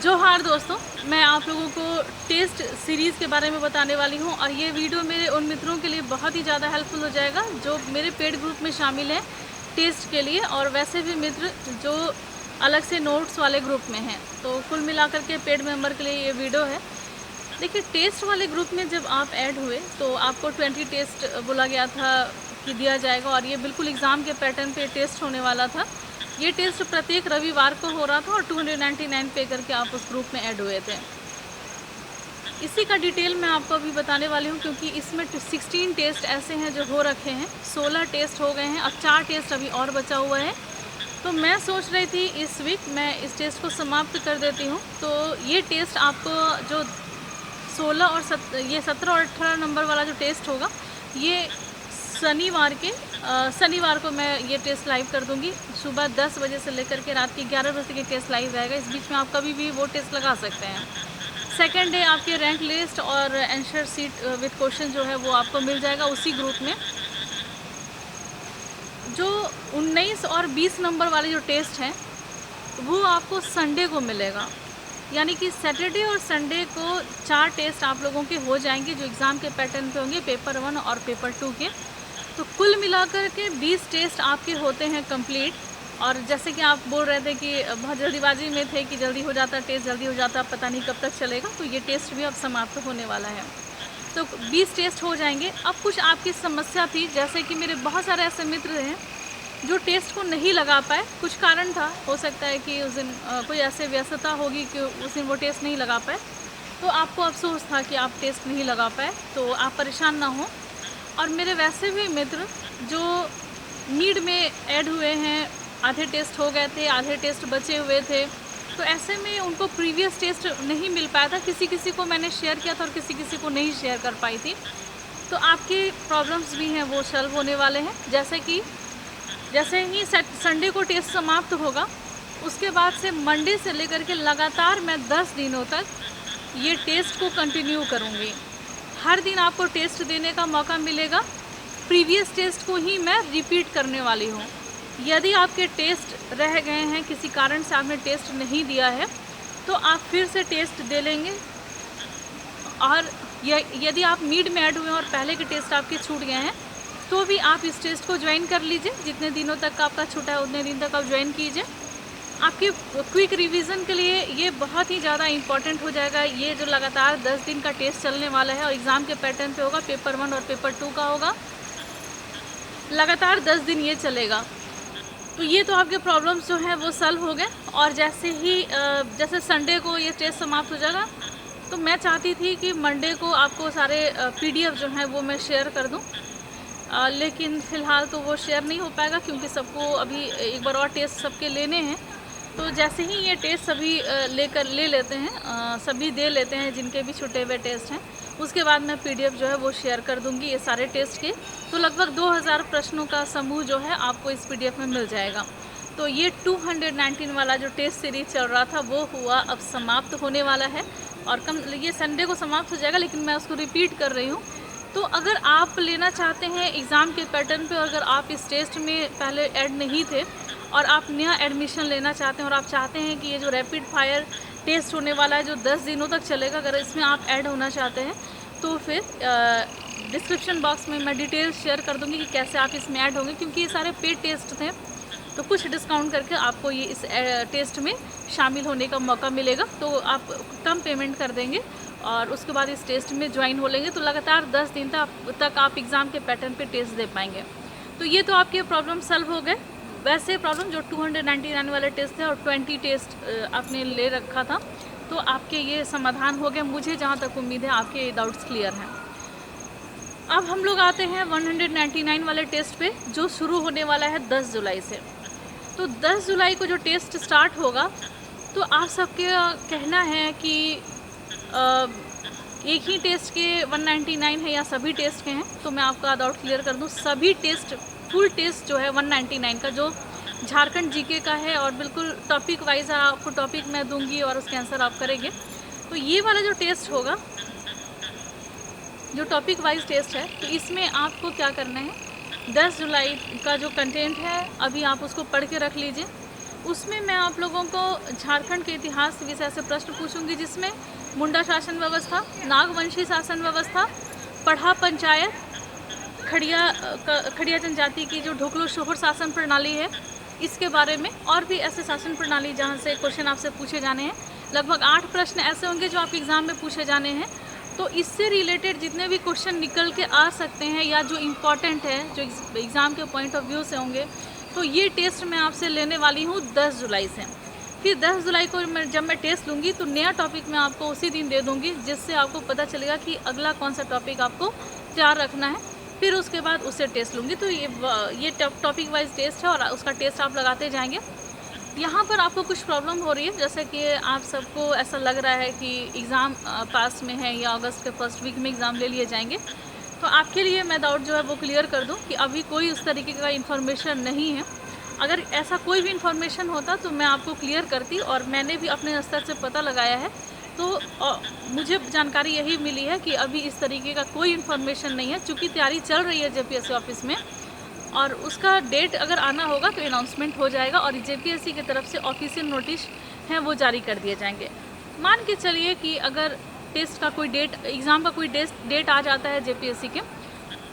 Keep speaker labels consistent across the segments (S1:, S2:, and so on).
S1: जोहार दोस्तों, मैं आप लोगों को टेस्ट सीरीज़ के बारे में बताने वाली हूं और ये वीडियो मेरे उन मित्रों के लिए बहुत ही ज़्यादा हेल्पफुल हो जाएगा जो मेरे पेड ग्रुप में शामिल हैं टेस्ट के लिए, और वैसे भी मित्र जो अलग से नोट्स वाले ग्रुप में हैं। तो कुल मिलाकर के पेड मेंबर के लिए ये वीडियो है। देखिए, टेस्ट वाले ग्रुप में जब आप ऐड हुए तो आपको 20 टेस्ट बोला गया था कि दिया जाएगा, और ये बिल्कुल एग्ज़ाम के पैटर्न पे टेस्ट होने वाला था। ये टेस्ट प्रत्येक रविवार को हो रहा था और 299 पे करके आप उस ग्रुप में ऐड हुए थे। इसी का डिटेल मैं आपको अभी बताने वाली हूँ, क्योंकि इसमें 16 टेस्ट ऐसे हैं जो हो रखे हैं। 16 टेस्ट हो गए हैं, अब 4 टेस्ट अभी और बचा हुआ है। तो मैं सोच रही थी इस वीक मैं इस टेस्ट को समाप्त कर देती हूँ। तो ये टेस्ट आपको जो 16 और 17 और 18 नंबर वाला जो टेस्ट होगा, ये शनिवार को मैं ये टेस्ट लाइव कर दूंगी। सुबह 10 बजे से लेकर के रात के 11 बजे के टेस्ट लाइव रहेगा। इस बीच में आप कभी भी वो टेस्ट लगा सकते हैं। सेकेंड डे आपके रैंक लिस्ट और आंसर शीट विद क्वेश्चन जो है वो आपको मिल जाएगा उसी ग्रुप में। जो 19 और 20 नंबर वाले जो टेस्ट हैं वो आपको संडे को मिलेगा, यानी कि सैटरडे और संडे को 4 टेस्ट आप लोगों के हो जाएंगे जो एग्ज़ाम के पैटर्न पे होंगे, पेपर 1 और पेपर 2 के। तो कुल मिलाकर के 20 टेस्ट आपके होते हैं कंप्लीट। और जैसे कि आप बोल रहे थे कि बहुत जल्दीबाजी में थे कि जल्दी हो जाता टेस्ट, जल्दी हो जाता, पता नहीं कब तक चलेगा, तो ये टेस्ट भी अब समाप्त होने वाला है। तो 20 टेस्ट हो जाएंगे। अब कुछ आपकी समस्या थी, जैसे कि मेरे बहुत सारे ऐसे मित्र हैं जो टेस्ट को नहीं लगा पाए। कुछ कारण था, हो सकता है कि उस दिन कोई ऐसे व्यस्तता होगी कि उस दिन वो टेस्ट नहीं लगा पाए, तो आपको अफसोस था कि आप टेस्ट नहीं लगा पाए। तो आप परेशान ना हो। और मेरे वैसे भी मित्र जो नीड में ऐड हुए हैं, आधे टेस्ट हो गए थे, आधे टेस्ट बचे हुए थे, तो ऐसे में उनको प्रीवियस टेस्ट नहीं मिल पाया था। किसी किसी को मैंने शेयर किया था और किसी किसी को नहीं शेयर कर पाई थी। तो आपके प्रॉब्लम्स भी हैं वो सॉल्व होने वाले हैं। जैसे ही संडे को टेस्ट समाप्त होगा, उसके बाद से मंडे से लेकर के लगातार मैं 10 दिनों तक ये टेस्ट को कंटिन्यू करूँगी। हर दिन आपको टेस्ट देने का मौका मिलेगा। प्रीवियस टेस्ट को ही मैं रिपीट करने वाली हूँ। यदि आपके टेस्ट रह गए हैं, किसी कारण से आपने टेस्ट नहीं दिया है, तो आप फिर से टेस्ट दे लेंगे। और यदि आप नीड में ऐड हुए हैं और पहले के टेस्ट आपके छूट गए हैं, तो भी आप इस टेस्ट को ज्वाइन कर लीजिए। जितने दिनों तक आपका छूटा है उतने दिन तक आप ज्वाइन कीजिए। आपके क्विक रिवीजन के लिए ये बहुत ही ज़्यादा इम्पॉर्टेंट हो जाएगा। ये जो लगातार 10 दिन का टेस्ट चलने वाला है और एग्ज़ाम के पैटर्न पे होगा, पेपर 1 और पेपर 2 का होगा, लगातार 10 दिन ये चलेगा। तो ये तो आपके प्रॉब्लम्स जो हैं वो सॉल्व हो गए। और जैसे संडे को ये टेस्ट समाप्त हो जाएगा, तो मैं चाहती थी कि मंडे को आपको सारे PDF जो हैं वो मैं शेयर कर दूँ, लेकिन फ़िलहाल तो वो शेयर नहीं हो पाएगा, क्योंकि सबको अभी एक बार और टेस्ट सबके लेने हैं। तो जैसे ही ये टेस्ट सभी ले लेते हैं, सभी दे लेते हैं जिनके भी छुटे हुए टेस्ट हैं, उसके बाद मैं PDF जो है वो शेयर कर दूंगी ये सारे टेस्ट के। तो लगभग 2000 प्रश्नों का समूह जो है आपको इस PDF में मिल जाएगा। तो ये 219 वाला जो टेस्ट सीरीज चल रहा था वो हुआ अब समाप्त होने वाला है, और ये संडे को समाप्त हो जाएगा, लेकिन मैं उसको रिपीट कर रही हूँ। तो अगर आप लेना चाहते हैं एग्ज़ाम के पैटर्न पे, और अगर आप इस टेस्ट में पहले ऐड नहीं थे और आप नया एडमिशन लेना चाहते हैं, और आप चाहते हैं कि ये जो रैपिड फायर टेस्ट होने वाला है जो 10 दिनों तक चलेगा, अगर इसमें आप ऐड होना चाहते हैं, तो फिर डिस्क्रिप्शन बॉक्स में मैं डिटेल्स शेयर कर दूंगी कि कैसे आप इसमें ऐड होंगे। क्योंकि ये सारे पेड टेस्ट थे, तो कुछ डिस्काउंट करके आपको ये इस टेस्ट में शामिल होने का मौका मिलेगा। तो आप कम पेमेंट कर देंगे और उसके बाद इस टेस्ट में ज्वाइन हो लेंगे, तो लगातार 10 दिन तक आप एग्ज़ाम के पैटर्न पे टेस्ट दे पाएंगे। तो ये तो आपके प्रॉब्लम सॉल्व हो गए। वैसे प्रॉब्लम जो 299 वाले टेस्ट थे और 20 टेस्ट आपने ले रखा था, तो आपके ये समाधान हो गए। मुझे जहाँ तक उम्मीद है आपके डाउट्स क्लियर हैं। अब हम लोग आते हैं 199 वाले टेस्ट पे, जो शुरू होने वाला है 10 जुलाई से। तो 10 जुलाई को जो टेस्ट स्टार्ट होगा, तो आप सबके कहना है कि एक ही टेस्ट के 199 है या सभी टेस्ट के हैं। तो मैं आपका डाउट क्लियर कर दूं, सभी टेस्ट, फुल टेस्ट जो है 199 का, जो झारखंड जीके का है, और बिल्कुल टॉपिक वाइज आपको टॉपिक मैं दूंगी और उसके आंसर आप करेंगे। तो ये वाला जो टेस्ट होगा, जो टॉपिक वाइज टेस्ट है, तो इसमें आपको क्या करना है, 10 जुलाई का जो कंटेंट है अभी आप उसको पढ़ के रख लीजिए। उसमें मैं आप लोगों को झारखंड के इतिहास विषय से प्रश्न पूछूंगी, जिसमें मुंडा शासन व्यवस्था, नागवंशी शासन व्यवस्था, पढ़ा पंचायत, खड़िया जनजाति की जो ढोकलो शोहर शासन प्रणाली है इसके बारे में, और भी ऐसे शासन प्रणाली जहाँ से क्वेश्चन आपसे पूछे जाने हैं। लगभग 8 प्रश्न ऐसे होंगे जो आपके एग्ज़ाम में पूछे जाने हैं। तो इससे रिलेटेड जितने भी क्वेश्चन निकल के आ सकते हैं या जो इम्पॉर्टेंट है, जो एग्ज़ाम के पॉइंट ऑफ व्यू से होंगे, तो ये टेस्ट मैं आपसे लेने वाली हूँ 10 जुलाई से। फिर 10 जुलाई को जब मैं टेस्ट लूँगी तो नया टॉपिक मैं आपको उसी दिन दे दूँगी, जिससे आपको पता चलेगा कि अगला कौन सा टॉपिक आपको तैयार रखना है। फिर उसके बाद उससे टेस्ट लूँगी। तो ये टॉपिक वाइज टेस्ट है और उसका टेस्ट आप लगाते जाएंगे। यहाँ पर आपको कुछ प्रॉब्लम हो रही है, जैसे कि आप सबको ऐसा लग रहा है कि एग्ज़ाम पास में है या अगस्त के फर्स्ट वीक में एग्ज़ाम ले लिए जाएंगे। तो आपके लिए मैं डाउट जो है वो क्लियर कर दूँ कि अभी कोई उस तरीके का इन्फॉर्मेशन नहीं है। अगर ऐसा कोई भी इन्फॉर्मेशन होता तो मैं आपको क्लियर करती, और मैंने भी अपने स्तर से पता लगाया है। तो मुझे जानकारी यही मिली है कि अभी इस तरीके का कोई इन्फॉर्मेशन नहीं है, चूँकि तैयारी चल रही है जेपीएससी ऑफिस में, और उसका डेट अगर आना होगा तो अनाउंसमेंट हो जाएगा और जेपीएससी की तरफ से ऑफिशियल नोटिस हैं वो जारी कर दिए जाएंगे। मान के चलिए कि अगर टेस्ट का कोई डेट, एग्ज़ाम का कोई डेट आ जाता है जेपीएससी के,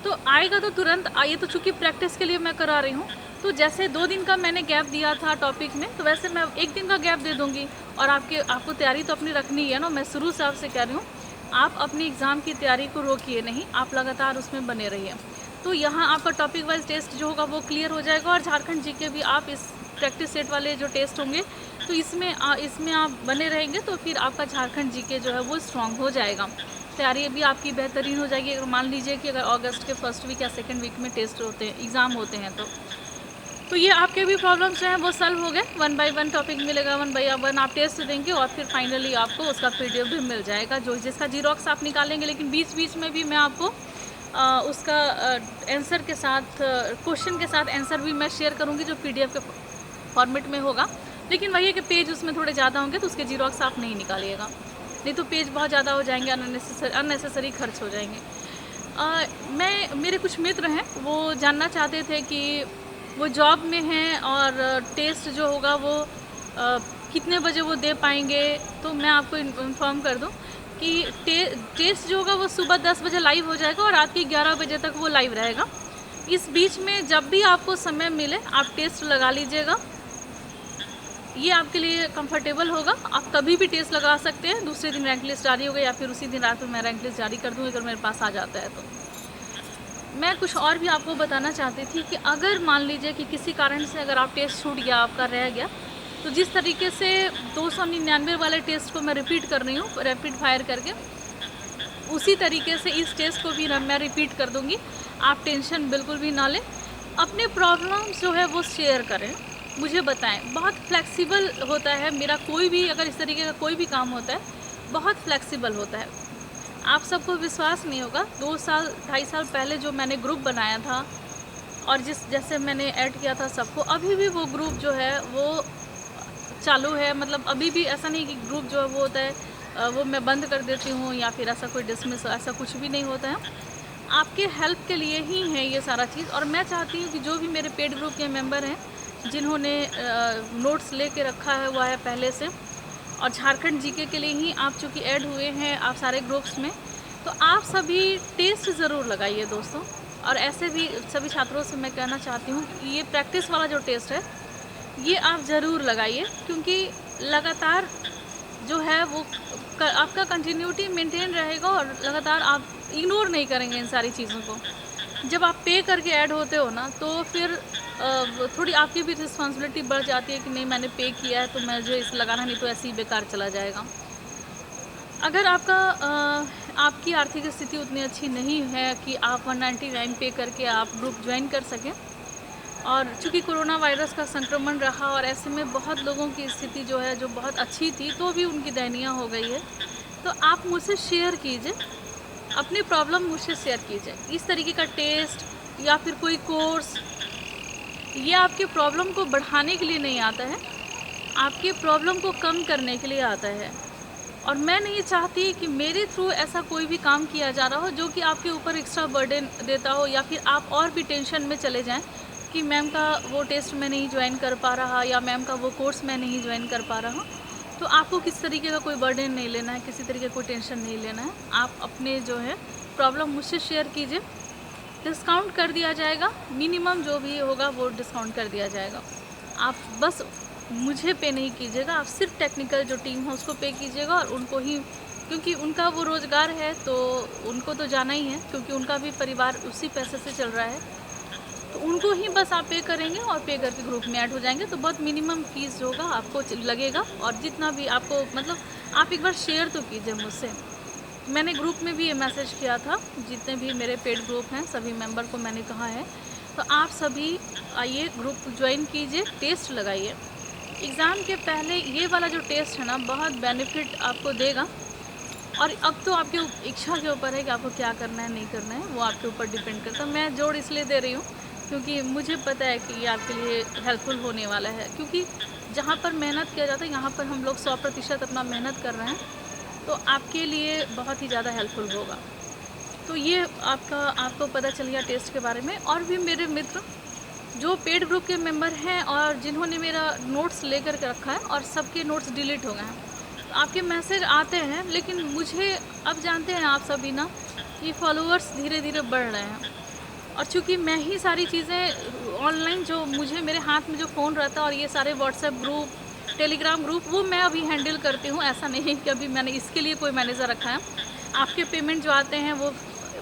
S1: तो आएगा तो तुरंत आइए। तो चूँकि प्रैक्टिस के लिए मैं करा रही हूँ, तो जैसे 2 दिन का मैंने गैप दिया था टॉपिक में, तो वैसे मैं 1 दिन का गैप दे दूँगी। और आपको तैयारी तो अपनी रखनी है ना। मैं शुरू से आपसे कह रही हूँ, आप अपनी एग्ज़ाम की तैयारी को रोकिए नहीं, आप लगातार उसमें बने रहिए। तो यहाँ आपका टॉपिक वाइज टेस्ट जो होगा वो क्लियर हो जाएगा, और झारखंड जीके भी आप इस प्रैक्टिस सेट वाले जो टेस्ट होंगे तो इसमें आप बने रहेंगे, तो फिर आपका झारखंड जीके जो है वो स्ट्रॉन्ग हो जाएगा। तैयारी भी आपकी बेहतरीन हो जाएगी। अगर मान लीजिए कि अगर अगस्त के फर्स्ट वीक या सेकेंड वीक में टेस्ट होते हैं, एग्ज़ाम होते हैं, तो ये आपके भी प्रॉब्लम्स जो हैं वो सॉल्व हो गए। 1 बाय 1 टॉपिक मिलेगा, 1 बाय 1 आप टेस्ट देंगे और फिर फाइनली आपको उसका पीडीएफ भी मिल जाएगा, जिसका जीरोक्स आप निकालेंगे। लेकिन बीच बीच में भी मैं आपको उसका आंसर के साथ, क्वेश्चन के साथ आंसर भी मैं शेयर करूँगी जो पीडीएफ के फॉर्मेट में होगा। लेकिन वही है कि पेज उसमें थोड़े ज़्यादा होंगे, तो उसके जीरोक्स आप नहीं निकालिएगा, नहीं तो पेज बहुत ज़्यादा हो जाएंगे, अननेसेसरी खर्च हो जाएंगे। मेरे कुछ मित्र हैं वो जानना चाहते थे कि वो जॉब में हैं और टेस्ट जो होगा वो कितने बजे वो दे पाएंगे। तो मैं आपको इन्फॉर्म कर दूं कि टेस्ट जो होगा वो सुबह 10 बजे लाइव हो जाएगा और रात के 11 बजे तक वो लाइव रहेगा। इस बीच में जब भी आपको समय मिले आप टेस्ट लगा लीजिएगा, ये आपके लिए कंफर्टेबल होगा। आप कभी भी टेस्ट लगा सकते हैं। दूसरे दिन रैंक लिस्ट जारी होगा या फिर उसी दिन रात में मैं रैंक लिस्ट जारी कर दूँगी अगर मेरे पास आ जाता है। तो मैं कुछ और भी आपको बताना चाहती थी कि अगर मान लीजिए कि किसी कारण से अगर आप टेस्ट छूट गया, आपका रह गया, तो जिस तरीके से 299 वाले टेस्ट को मैं रिपीट कर रही हूँ रैपिड फायर करके, उसी तरीके से इस टेस्ट को भी मैं रिपीट कर दूँगी। आप टेंशन बिल्कुल भी ना लें। अपने प्रॉब्लम्स जो है वो शेयर करें, मुझे बताएं। बहुत फ्लेक्सिबल होता है मेरा, कोई भी अगर इस तरीके का कोई भी काम होता है बहुत फ्लेक्सिबल होता है। आप सबको विश्वास नहीं होगा, 2 साल 2.5 साल पहले जो मैंने ग्रुप बनाया था और जैसे मैंने ऐड किया था सबको, अभी भी वो ग्रुप जो है वो चालू है। मतलब अभी भी ऐसा नहीं कि ग्रुप जो है वो होता है वो मैं बंद कर देती हूँ या फिर ऐसा कोई डिसमिस, ऐसा कुछ भी नहीं होता है। आपके हेल्प के लिए ही है ये सारा चीज़। और मैं चाहती हूँ कि जो भी मेरे पेड ग्रुप के मेंबर हैं जिन्होंने नोट्स लेके रखा है हुआ है पहले से, और झारखंड जीके के लिए ही आप चूँकि ऐड हुए हैं आप सारे ग्रुप्स में, तो आप सभी टेस्ट ज़रूर लगाइए दोस्तों। और ऐसे भी सभी छात्रों से मैं कहना चाहती हूँ कि ये प्रैक्टिस वाला जो टेस्ट है ये आप ज़रूर लगाइए, क्योंकि लगातार जो है वो आपका कंटिन्यूटी मेंटेन रहेगा और लगातार आप इग्नोर नहीं करेंगे इन सारी चीज़ों को। जब आप पे करके ऐड होते हो ना, तो फिर थोड़ी आपकी भी रिस्पॉन्सिबिलिटी बढ़ जाती है कि नहीं मैंने पे किया है तो मैं जो इसे लगाना, नहीं तो ऐसे ही बेकार चला जाएगा। अगर आपकी आर्थिक स्थिति उतनी अच्छी नहीं है कि आप 199 पे करके आप ग्रुप ज्वाइन कर सकें, और चूँकि कोरोना वायरस का संक्रमण रहा और ऐसे में बहुत लोगों की स्थिति जो है जो बहुत अच्छी थी तो भी उनकी दयनीय हो गई है, तो आप मुझसे शेयर कीजिए, अपनी प्रॉब्लम मुझसे शेयर कीजिए। इस तरीके का टेस्ट या फिर कोई कोर्स ये आपके प्रॉब्लम को बढ़ाने के लिए नहीं आता है, आपके प्रॉब्लम को कम करने के लिए आता है। और मैं नहीं चाहती कि मेरे थ्रू ऐसा कोई भी काम किया जा रहा हो जो कि आपके ऊपर एक्स्ट्रा बर्डन देता हो या फिर आप और भी टेंशन में चले जाएं। कि मैम का वो टेस्ट मैं नहीं ज्वाइन कर पा रहा या मैम का वो कोर्स मैं नहीं ज्वाइन कर पा रहा, तो आपको किस तरीके का कोई बर्डन नहीं लेना है, किसी तरीके का कोई टेंशन नहीं लेना है। आप अपने जो है प्रॉब्लम मुझसे शेयर कीजिए, डिस्काउंट कर दिया जाएगा, मिनिमम जो भी होगा वो डिस्काउंट कर दिया जाएगा। आप बस मुझे पे नहीं कीजिएगा, आप सिर्फ टेक्निकल जो टीम है उसको पे कीजिएगा और उनको ही, क्योंकि उनका वो रोज़गार है तो उनको तो जाना ही है, क्योंकि उनका भी परिवार उसी पैसे से चल रहा है, तो उनको ही बस आप पे करेंगे और पे करके ग्रुप में ऐड हो जाएंगे। तो बहुत मिनिमम फीस होगा आपको लगेगा, और जितना भी आपको मतलब आप एक बार शेयर तो कीजिए मुझसे। मैंने ग्रुप में भी ये मैसेज किया था, जितने भी मेरे पेड ग्रुप हैं सभी मेंबर को मैंने कहा है, तो आप सभी आइए ग्रुप ज्वाइन कीजिए, टेस्ट लगाइए। एग्ज़ाम के पहले ये वाला जो टेस्ट है ना बहुत बेनिफिट आपको देगा, और अब तो आपकी इच्छा के ऊपर है कि आपको क्या करना है नहीं करना है, वो आपके ऊपर डिपेंड करता है। मैं जोड़ इसलिए दे रही हूँ क्योंकि मुझे पता है कि ये आपके लिए हेल्पफुल होने वाला है, क्योंकि जहाँ पर मेहनत किया जाता है यहाँ पर हम लोग 100% अपना मेहनत कर रहे हैं, तो आपके लिए बहुत ही ज़्यादा हेल्पफुल होगा। तो ये आपको पता चल गया टेस्ट के बारे में। और भी मेरे मित्र जो पेड ग्रुप के मेंबर हैं और जिन्होंने मेरा नोट्स लेकर के रखा है और सबके नोट्स डिलीट हो गए हैं, तो आपके मैसेज आते हैं, लेकिन मुझे अब जानते हैं आप सभी ना कि फॉलोअर्स धीरे धीरे बढ़ रहे हैं, और चूँकि मैं ही सारी चीज़ें ऑनलाइन जो मुझे मेरे हाथ में जो फ़ोन रहता है और ये सारे व्हाट्सएप ग्रुप, टेलीग्राम ग्रुप, वो मैं अभी हैंडल करती हूँ। ऐसा नहीं है कि अभी मैंने इसके लिए कोई मैनेजर रखा है। आपके पेमेंट जो आते हैं वो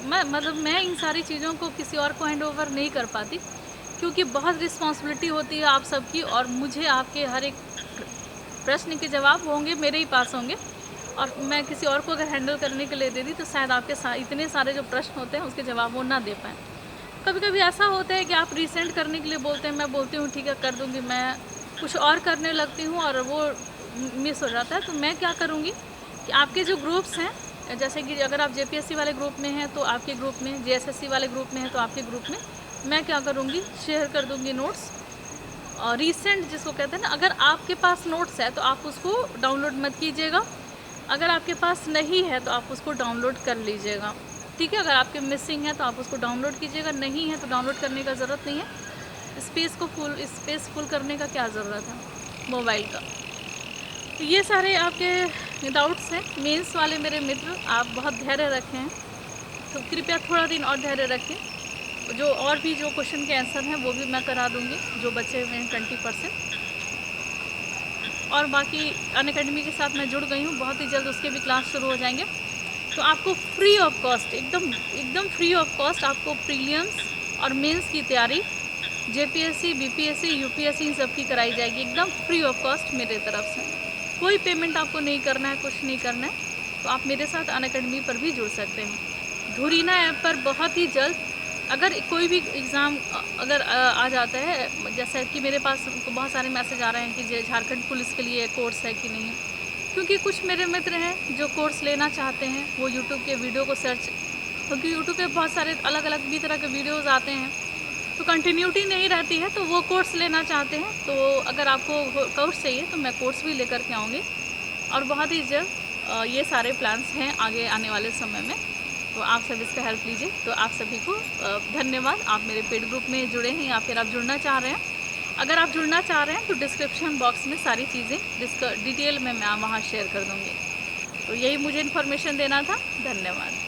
S1: मैं इन सारी चीज़ों को किसी और को हैंड ओवर नहीं कर पाती, क्योंकि बहुत रिस्पॉन्सिबिलिटी होती है आप सबकी, और मुझे आपके हर एक प्रश्न के जवाब होंगे मेरे ही पास होंगे, और मैं किसी और को अगर हैंडल करने के लिए दे दी तो शायद आपके इतने सारे जो प्रश्न होते हैं उसके जवाब वो ना दे पाएँ। कभी कभी ऐसा होता है कि आप रीसेंड करने के लिए बोलते हैं, मैं बोलती हूँ ठीक है कर दूँगी, मैं कुछ और करने लगती हूँ और वो मिस हो जाता है। तो मैं क्या करूँगी कि आपके जो ग्रुप्स हैं, जैसे कि अगर आप जेपीएससी वाले ग्रुप में हैं तो आपके ग्रुप में, जेएसएससी वाले ग्रुप में हैं तो आपके ग्रुप में मैं क्या करूँगी, शेयर कर दूँगी नोट्स। और रीसेंट जिसको कहते हैं ना, अगर आपके पास नोट्स है तो आप उसको डाउनलोड मत कीजिएगा, अगर आपके पास नहीं है तो आप उसको डाउनलोड कर लीजिएगा, ठीक है। अगर आपके मिसिंग है तो आप उसको डाउनलोड कीजिएगा, नहीं है तो डाउनलोड करने का ज़रूरत नहीं है। स्पेस फुल करने का क्या ज़रूरत है मोबाइल का। तो ये सारे आपके डाउट्स हैं मेंस वाले मेरे मित्र, आप बहुत धैर्य रखें हैं, तो कृपया थोड़ा दिन और धैर्य रखें। जो और भी जो क्वेश्चन के आंसर हैं वो भी मैं करा दूँगी, जो बचे हुए हैं 20%। और बाकी अनअकैडमी के साथ मैं जुड़ गई हूँ, बहुत ही जल्द उसके भी क्लास शुरू हो जाएंगे। तो आपको फ्री ऑफ कॉस्ट, एकदम फ्री ऑफ कॉस्ट आपको प्रीलिम्स और मेंस की तैयारी जेपीएससी, बीपीएससी, यूपीएससी इन सब की कराई जाएगी, एकदम फ्री ऑफ कॉस्ट मेरे तरफ से। कोई पेमेंट आपको नहीं करना है, कुछ नहीं करना है। तो आप मेरे साथ अनअकैडमी पर भी जुड़ सकते हैं। धुरीना ऐप पर बहुत ही जल्द अगर कोई भी एग्ज़ाम अगर आ जाता है, जैसा कि मेरे पास बहुत सारे मैसेज आ रहे हैं कि झारखंड पुलिस के लिए कोर्स है कि नहीं, क्योंकि कुछ मेरे मित्र हैं जो कोर्स लेना चाहते हैं, वो यूट्यूब के वीडियो को सर्च, क्योंकि यूट्यूब पे बहुत सारे अलग अलग भी तरह के वीडियोज़ आते हैं, तो कंटिन्यूटी नहीं रहती है, तो वो कोर्स लेना चाहते हैं। तो अगर आपको कोर्स चाहिए तो मैं कोर्स भी लेकर के आऊँगी, और बहुत ही जल्द ये सारे प्लान्स हैं आगे आने वाले समय में, तो आप सब इसका हेल्प लीजिए। तो आप सभी को धन्यवाद। आप मेरे पेड ग्रुप में जुड़े हैं या फिर आप जुड़ना चाह रहे हैं, अगर आप जुड़ना चाह रहे हैं तो डिस्क्रिप्शन बॉक्स में सारी चीज़ें डिटेल में मैं वहाँ शेयर कर दूँगी। तो यही मुझे इन्फॉर्मेशन देना था। धन्यवाद।